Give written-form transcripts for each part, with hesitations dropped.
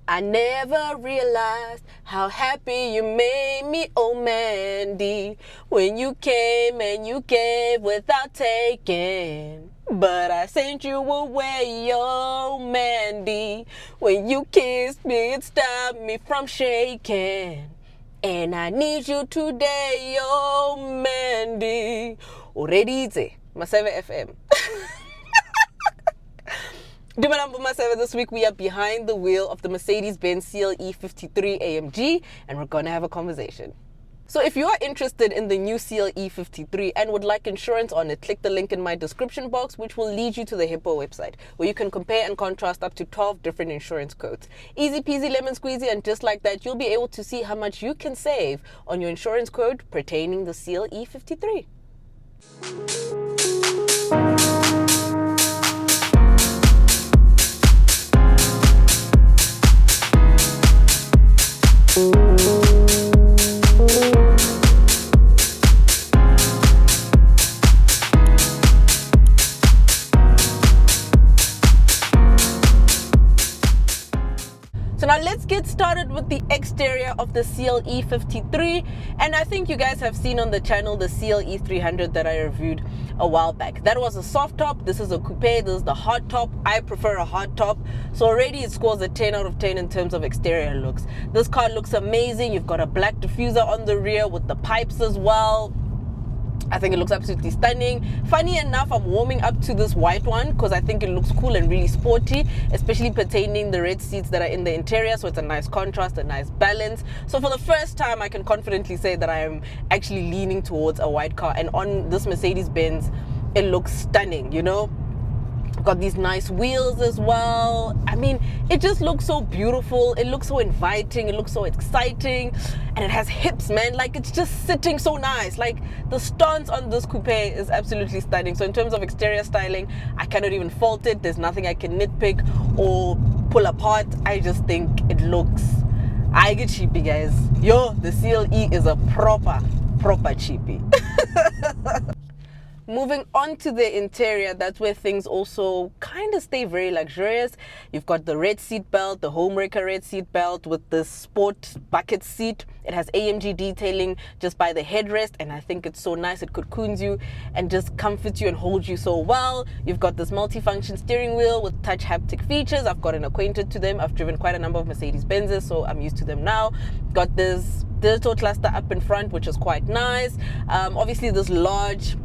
I never realized how happy you made me, oh Mandy, when you came and you gave without taking. But I sent you away, oh Mandy, when you kissed me it stopped me from shaking. And I need you today, oh Mandy. Already, maseve FM. This week we are behind the wheel of the Mercedes-Benz CLE 53 AMG and we're going to have a conversation. So if you are interested in the new CLE 53 and would like insurance on it, click the link in my description box, which will lead you to the Hippo website, where you can compare and contrast up to 12 different insurance quotes. Easy peasy lemon squeezy, and just like that, you'll be able to see how much you can save on your insurance quote pertaining the CLE 53. So now let's get started with the exterior of the CLE 53, and I think you guys have seen on the channel the CLE 300 that I reviewed a while back. That was a soft top, this is a coupe, this is the hard top. I prefer a hard top, so already it scores a 10 out of 10 in terms of exterior looks. This car looks amazing. You've got a black diffuser on the rear with the pipes as well. I think it looks absolutely stunning. Funny enough, I'm warming up to this white one because I think it looks cool and really sporty, especially pertaining the red seats that are in the interior. So it's a nice contrast, a nice balance. So for the first time, I can confidently say that I am actually leaning towards a white car. And on this Mercedes-Benz, it looks stunning, you know? Got these nice wheels as well. I mean, it just looks so beautiful. It looks so inviting. It looks so exciting. And it has hips, man. Like, it's just sitting so nice. Like, the stance on this coupe is absolutely stunning. So in terms of exterior styling, I cannot even fault it. There's nothing I can nitpick or pull apart. I just think it looks... I get cheapy, guys. Yo, the CLE is a proper cheapy. Moving on to the interior, that's where things also kind of stay very luxurious. You've got the red seat belt, the homewrecker red seat belt with the sport bucket seat. It has AMG detailing just by the headrest, and I think it's so nice. It cocoons you and just comforts you and holds you so well. You've got this multi-function steering wheel with touch haptic features. I've gotten acquainted to them. I've driven quite a number of Mercedes-Benzes, so I'm used to them now. Got this digital cluster up in front, which is quite nice. Obviously, this large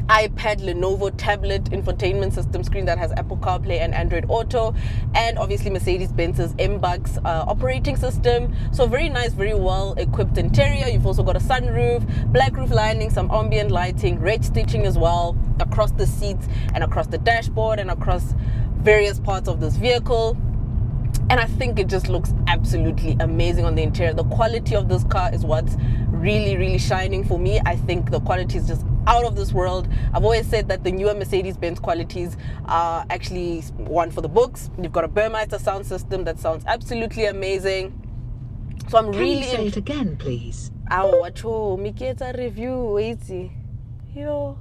iPad Lenovo tablet infotainment system screen that has Apple CarPlay and Android Auto, and obviously Mercedes-Benz's MBUX operating system. So very nice, very well equipped interior. You've also got a sunroof, black roof lining, some ambient lighting, red stitching as well across the seats and across the dashboard and across various parts of this vehicle. And I think it just looks absolutely amazing on the interior. The quality of this car is what's really shining for me. I think the quality is just out of this world. I've always said that the newer Mercedes-Benz qualities are actually one for the books. You've got a Burmeister sound system that sounds absolutely amazing. So I'm really... Can you say it again, please? Oh, watch me get a review, wait. Yo.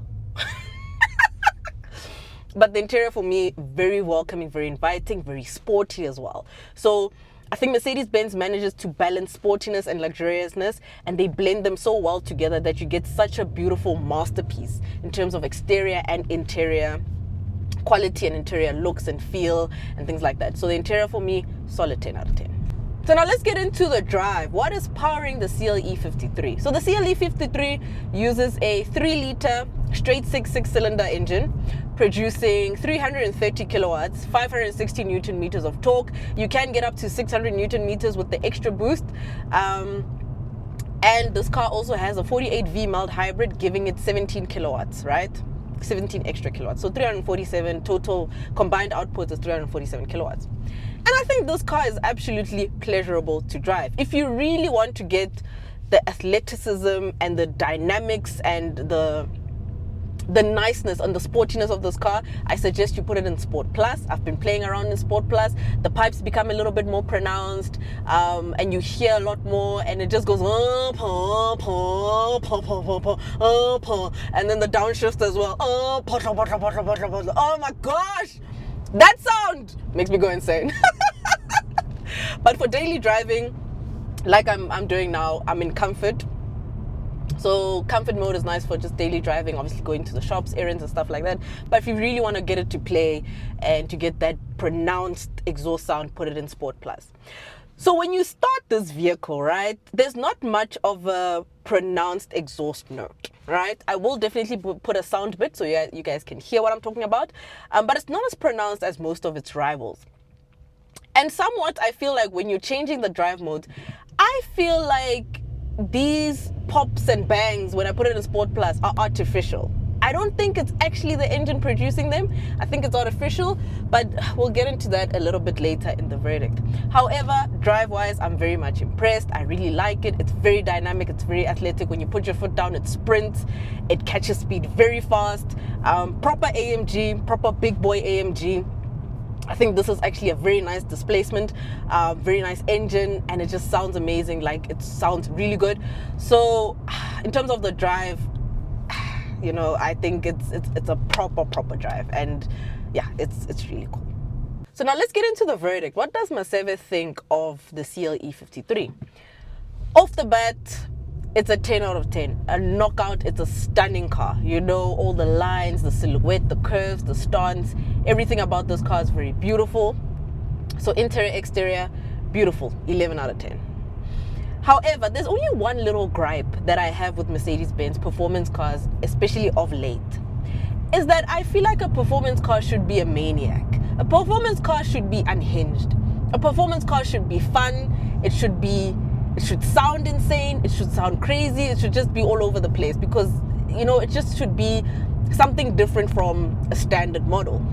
But the interior for me, very welcoming, very inviting, very sporty as well. So I think Mercedes-Benz manages to balance sportiness and luxuriousness, and they blend them so well together that you get such a beautiful masterpiece in terms of exterior and interior quality and interior looks and feel and things like that. So the interior for me, solid 10 out of 10. So now let's get into the drive. What is powering the CLE 53? So the CLE 53 uses a 3-liter straight 6-cylinder engine, producing 330 kilowatts, 560 Newton meters of torque. You can get up to 600 Newton meters with the extra boost. And this car also has a 48V mild hybrid, giving it 17 kilowatts, right? 17 extra kilowatts. So 347 total combined output is 347 kilowatts. And I think this car is absolutely pleasurable to drive. If you really want to get the athleticism and the dynamics and the niceness and the sportiness of this car, I suggest you put it in Sport Plus. I've been playing around in Sport Plus. The pipes become a little bit more pronounced, and you hear a lot more, and it just goes and then the downshift as well. Oh my gosh, that sound makes me go insane. But for daily driving, like I'm doing now, I'm in comfort. So comfort mode is nice for just daily driving, obviously going to the shops, errands and stuff like that. But if you really want to get it to play and to get that pronounced exhaust sound, put it in Sport Plus. So when you start this vehicle, right, there's not much of a pronounced exhaust note, right? I will definitely put a sound bit so you guys can hear what I'm talking about. But it's not as pronounced as most of its rivals. And somewhat, I feel like when you're changing the drive mode, I feel like these pops and bangs, when I put it in Sport Plus, are artificial. I don't think it's actually the engine producing them. I think it's artificial, but we'll get into that a little bit later in the verdict. However, drive-wise, I'm very much impressed. I really like it. It's very dynamic. It's very athletic. When you put your foot down, it sprints. It catches speed very fast. Proper AMG, proper big boy AMG. I think this is actually a very nice displacement, very nice engine, and it just sounds amazing. Like, it sounds really good. So in terms of the drive, you know, I think it's a proper drive, and yeah, it's really cool. So now let's get into the verdict. What does maseve think of the CLE 53? Off the bat, it's a 10 out of 10. A knockout. It's a stunning car. You know, all the lines, the silhouette, the curves, the stance, everything about this car is very beautiful. So interior, exterior, beautiful. 11 out of 10. However, there's only one little gripe that I have with Mercedes-Benz performance cars, especially of late, is that I feel like a performance car should be a maniac. A performance car should be unhinged. A performance car should be fun. It should sound insane. It should sound crazy. It should just be all over the place, because, you know, it just should be something different from a standard model.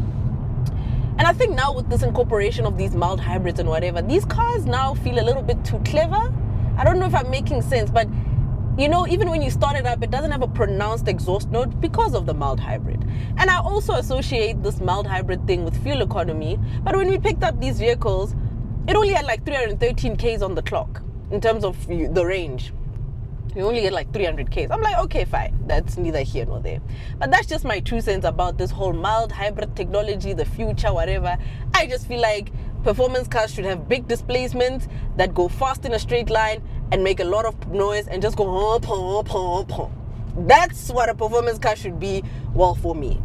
And I think now with this incorporation of these mild hybrids and whatever, these cars now feel a little bit too clever. I don't know if I'm making sense, but, you know, even when you start it up, it doesn't have a pronounced exhaust note because of the mild hybrid. And I also associate this mild hybrid thing with fuel economy. But when we picked up these vehicles, it only had like 313 Ks on the clock in terms of the range. You only get like 300 Ks. I'm like, okay, fine. That's neither here nor there. But that's just my 2 cents about this whole mild hybrid technology, the future, whatever. I just feel like performance cars should have big displacements that go fast in a straight line and make a lot of noise and just go hum, hum, hum, hum. That's what a performance car should be, well, for me.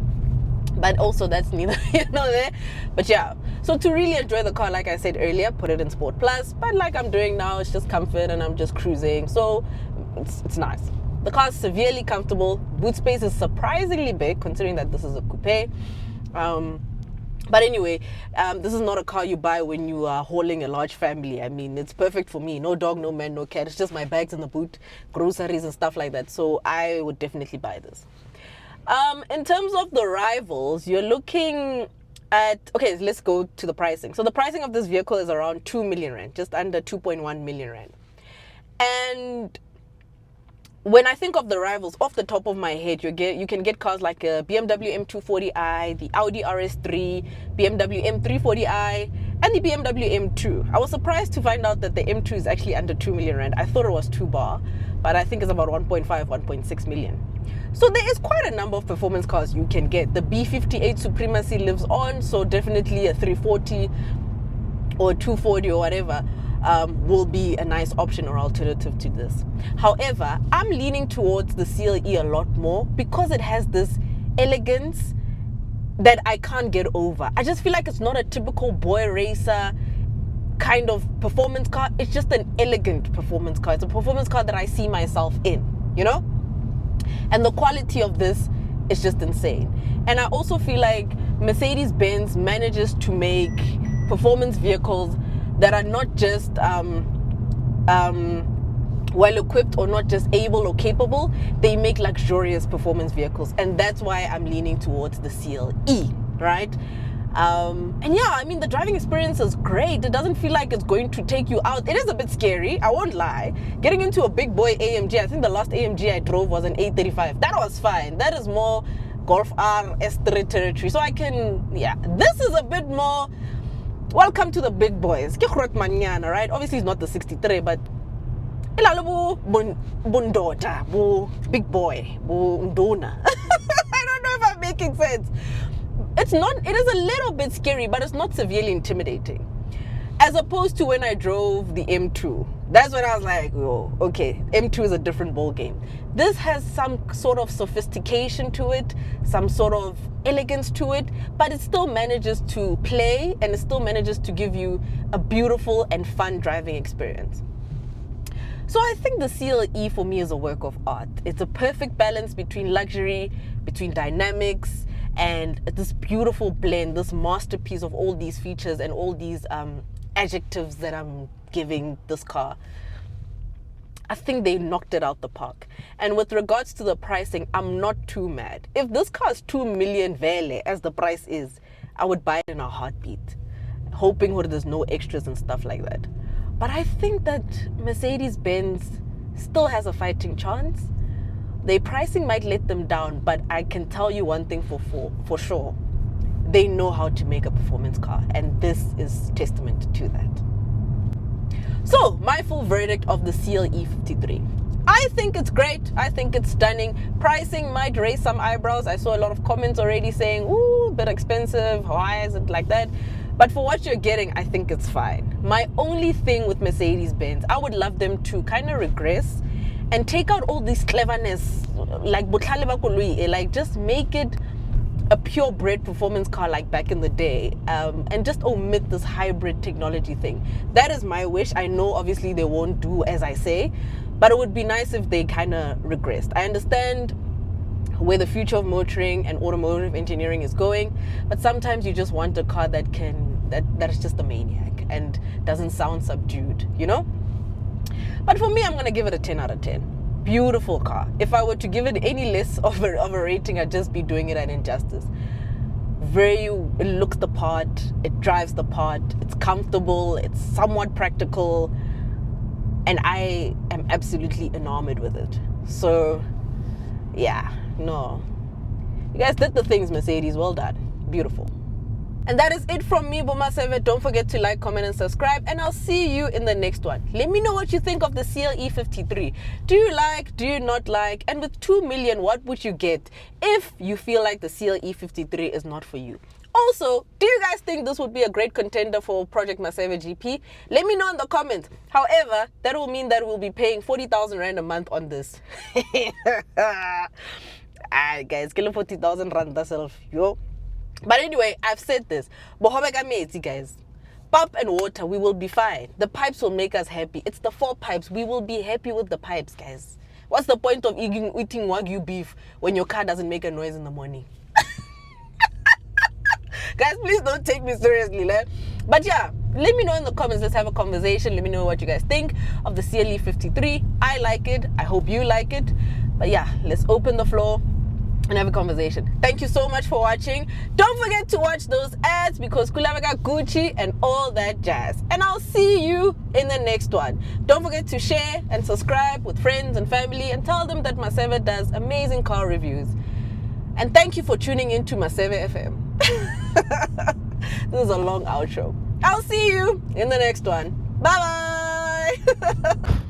But also, that's neither here nor there. But yeah, so to really enjoy the car, like I said earlier, put it in Sport Plus. But like I'm doing now, it's just comfort and I'm just cruising. So it's nice. The car is severely comfortable. Boot space is surprisingly big, considering that this is a coupe. But anyway, this is not a car you buy when you are hauling a large family. I mean, it's perfect for me. No dog, no man, no cat. It's just my bags in the boot, groceries and stuff like that. So I would definitely buy this. In terms of the rivals, you're looking at, okay, let's go to the pricing. So the pricing of this vehicle is around 2 million rand, just under 2.1 million rand. And when I think of the rivals, off the top of my head, you can get cars like a BMW M240i, the Audi RS3, BMW M340i, and the BMW M2. I was surprised to find out that the M2 is actually under 2 million rand. I thought it was 2 bar, but I think it's about 1.5, 1.6 million. So there is quite a number of performance cars you can get. The B58 Supremacy lives on, so definitely a 340 or 240 or whatever will be a nice option or alternative to this. However, I'm leaning towards the CLE a lot more because it has this elegance that I can't get over. I just feel like it's not a typical boy racer kind of performance car. It's just an elegant performance car. It's a performance car that I see myself in, you know? And the quality of this is just insane. And I also feel like Mercedes-Benz manages to make performance vehicles that are not just well equipped or not just able or capable. They make luxurious performance vehicles, and that's why I'm leaning towards the CLE, right? And yeah, I mean, the driving experience is great. It doesn't feel like it's going to take you out. It is a bit scary, I won't lie. Getting into a big boy AMG, I think the last AMG I drove was an A35. That was fine. That is more Golf R S3 territory. So I can, yeah, this is a bit more welcome to the big boys. Right? Obviously, it's not the 63, but big boy, ndona. I don't know if I'm making sense. It is a little bit scary, but it's not severely intimidating. As opposed to when I drove the M2. That's when I was like, oh, okay, M2 is a different ball game. This has some sort of sophistication to it, some sort of elegance to it, but it still manages to play, and it still manages to give you a beautiful and fun driving experience. So I think the CLE for me is a work of art. It's a perfect balance between luxury, between dynamics, and this beautiful blend, this masterpiece of all these features and all these adjectives that I'm giving this car. I think they knocked it out the park. And with regards to the pricing, I'm not too mad. If this car is 2 million vele, as the price is, I would buy it in a heartbeat, hoping that there's no extras and stuff like that. But I think that Mercedes-Benz still has a fighting chance. Their pricing might let them down, but I can tell you one thing for sure. They know how to make a performance car, and this is testament to that. So, my full verdict of the CLE 53. I think it's great. I think it's stunning. Pricing might raise some eyebrows. I saw a lot of comments already saying, ooh, a bit expensive. Why is it like that? But for what you're getting, I think it's fine. My only thing with Mercedes-Benz, I would love them to kind of regress and take out all this cleverness, like just make it a purebred performance car like back in the day, and just omit this hybrid technology thing. That is my wish. I know obviously they won't do as I say, but it would be nice if they kind of regressed. I understand where the future of motoring and automotive engineering is going, but sometimes you just want a car that is just a maniac and doesn't sound subdued, you know? But for me, I'm gonna give it a 10 out of 10. Beautiful car. If I were to give it any less of a rating, I'd just be doing it an injustice. It looks the part, it drives the part, it's comfortable, it's somewhat practical, and I am absolutely enamored with it. So yeah, no, you guys did the things, Mercedes. Well done. Beautiful. And that is it from me, maseve. Don't forget to like, comment, and subscribe. And I'll see you in the next one. Let me know what you think of the CLE 53. Do you like? Do you not like? And with 2 million, what would you get if you feel like the CLE 53 is not for you? Also, do you guys think this would be a great contender for Project Maseve GP? Let me know in the comments. However, that will mean that we'll be paying 40,000 Rand a month on this. Guys, kill 40,000 Rand yourself, yo. But anyway, I've said this. Guys, pump and water, we will be fine. The pipes will make us happy. It's the 4 pipes. We will be happy with the pipes, guys. What's the point of eating Wagyu beef when your car doesn't make a noise in the morning? Guys, please don't take me seriously. But yeah, let me know in the comments. Let's have a conversation. Let me know what you guys think of the CLE 53. I like it. I hope you like it. But yeah, let's open the floor and have a conversation. Thank you so much for watching. Don't forget to watch those ads because Kulavega Gucci and all that jazz. And I'll see you in the next one. Don't forget to share and subscribe with friends and family and tell them that Maseve does amazing car reviews. And thank you for tuning in to Maseve FM. This is a long outro. I'll see you in the next one. Bye bye.